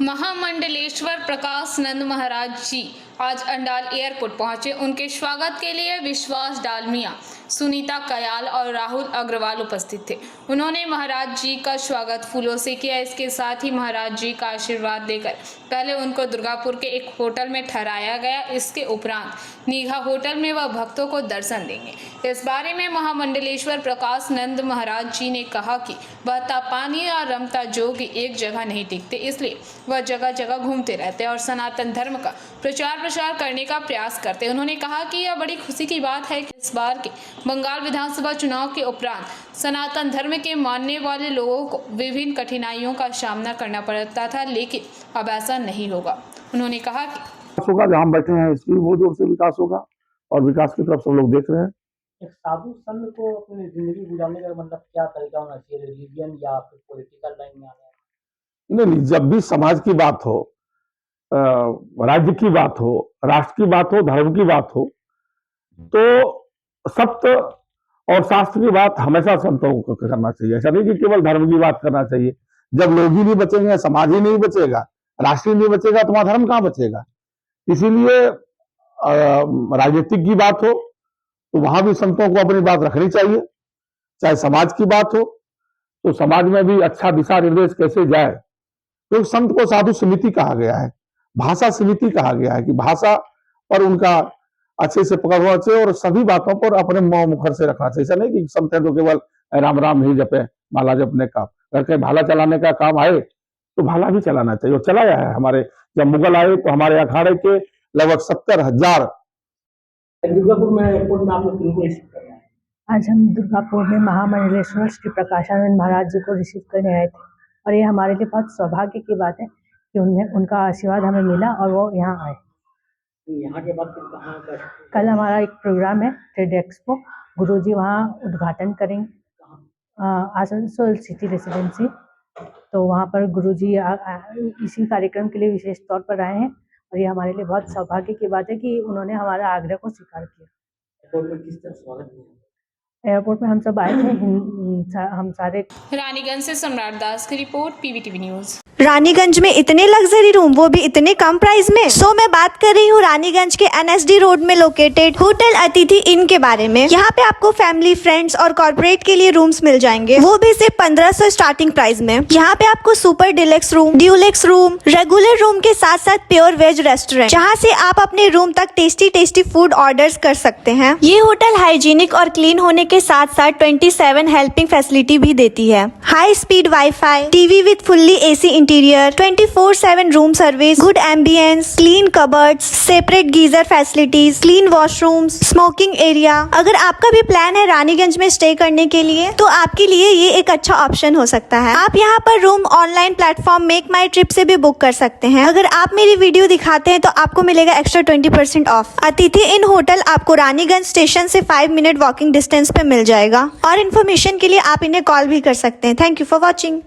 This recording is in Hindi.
महामंडलेश्वर प्रकाश नंद महाराज जी आज अंडाल एयरपोर्ट पहुंचे। उनके स्वागत के लिए विश्वास डालमिया, सुनीता कयाल और राहुल अग्रवाल उपस्थित थे। उन्होंने महाराज जी का स्वागत फूलों से किया। इसके साथ ही महाराज जी का आशीर्वाद देकर पहले उनको दुर्गापुर के एक होटल में ठहराया गया। इसके उपरांत नीघा होटल में वह भक्तों को दर्शन देंगे। इस बारे में महामंडलेश्वर प्रकाश नंद महाराज जी ने कहा कि बहता पानी और रमता जोग एक जगह नहीं टिकते, इसलिए वह जगह जगह घूमते रहते और सनातन धर्म का प्रचार करने का प्रयास करते। उन्होंने कहा कि यह बड़ी खुशी की बात है कि इस बार के बंगाल विधानसभा चुनाव के उपरांत सनातन धर्म के मानने वाले लोगों को विभिन्न कठिनाइयों का सामना करना पड़ता था, लेकिन अब ऐसा नहीं होगा। उन्होंने कहा कि होगा जहाँ हम बैठे हैं इसकी वो जोर से विकास होगा और विकास की तरफ सब लोग देख रहे हैं। एक साधु संत को अपनी जिंदगी गुजारने का मतलब क्या तरीका होना चाहिए, रिलीजियन या फिर पॉलिटिकल लाइन में आना? नहीं, जब भी समाज की बात हो, राज्य की बात हो, राष्ट्र की बात हो, धर्म की बात हो, तो सत्य और शास्त्र की बात हमेशा संतों को करना चाहिए। ऐसा नहीं कि केवल धर्म की बात करना चाहिए। जब लोग ही नहीं बचेंगे, समाज ही नहीं बचेगा, राष्ट्र ही नहीं बचेगा, तो वहां धर्म कहां बचेगा। इसीलिए राजनीतिक की बात हो तो वहां भी संतों को अपनी बात रखनी चाहिए। चाहे समाज की बात हो तो समाज में भी अच्छा दिशा निर्देश कैसे जाए, तो संत को साधु समिति कहा गया है, भाषा समिति कहा गया है कि भाषा पर उनका अच्छे से पकड़ होना चाहिए और सभी बातों पर अपने मुखर से रखना चाहिए। ऐसा नहीं कि संत है तो केवल राम राम ही जपे, माला जपने का, अगर कहीं भाला चलाने का काम आए तो भाला भी चलाना चाहिए, और चलाया है। हमारे जब मुगल आए तो हमारे अखाड़े के लगभग 70,000 दुर्गापुर में एयरपोर्ट में आप लोग किनको रिसीव कर रहे हैं? आज हम दुर्गापुर में महामंडलेश्वर श्री प्रकाशानंद महाराज जी को रिसीव करने आए थे और ये हमारे लिए बहुत सौभाग्य की बात है कि उनका आशीर्वाद हमें मिला और वो यहाँ आए। यहाँ के बाद फिर कहाँ का? कल हमारा एक प्रोग्राम है ट्रेड एक्सपो, गुरुजी वहाँ उद्घाटन करेंगे आसनसोल सिटी रेसिडेंसी। तो वहाँ पर गुरुजी इसी कार्यक्रम के लिए विशेष तौर पर आए हैं और ये हमारे लिए बहुत सौभाग्य की बात है कि उन्होंने हमारा आग्रह को स्वीकार किया। एयरपोर्ट में किस तरह स्वागत किया? एयरपोर्ट में हम सब आए थे, हम सारे। रानीगंज से सम्राट दास की रिपोर्ट, पीवीटीवी न्यूज। रानीगंज में इतने लग्जरी रूम, वो भी इतने कम प्राइस में। सो मैं बात कर रही हूँ रानीगंज के NSD रोड में लोकेटेड होटल अतिथि इन के बारे में। यहाँ पे आपको फैमिली, फ्रेंड्स और कॉर्पोरेट के लिए रूम्स मिल जाएंगे, वो भी सिर्फ 1500 स्टार्टिंग प्राइस में। यहाँ पे आपको super deluxe room, Dulux room, regular room के साथ साथ प्योर वेज रेस्टोरेंट, जहाँ से आप अपने रूम तक टेस्टी फूड ऑर्डर कर सकते हैं। ये होटल हाइजीनिक और क्लीन होने के साथ साथ 27 हेल्पिंग फैसिलिटी भी देती है। High speed wifi, TV with fully AC interior, 24/7 room service, good ambience, clean cupboards, separate geyser facilities, clean washrooms, smoking area. अगर आपका भी प्लान है रानीगंज में स्टे करने के लिए तो आपके लिए ये एक अच्छा ऑप्शन हो सकता है। आप यहाँ पर रूम ऑनलाइन प्लेटफॉर्म मेक माई ट्रिप से भी बुक कर सकते हैं। अगर आप मेरी वीडियो दिखाते हैं तो आपको मिलेगा एक्स्ट्रा 20% ऑफ। अतिथि इन होटल आपको रानीगंज स्टेशन से 5 मिनट वॉकिंग डिस्टेंस पे मिल जाएगा और इन्फॉर्मेशन के लिए आप इन्हें कॉल भी कर सकते हैं। Thank you for watching.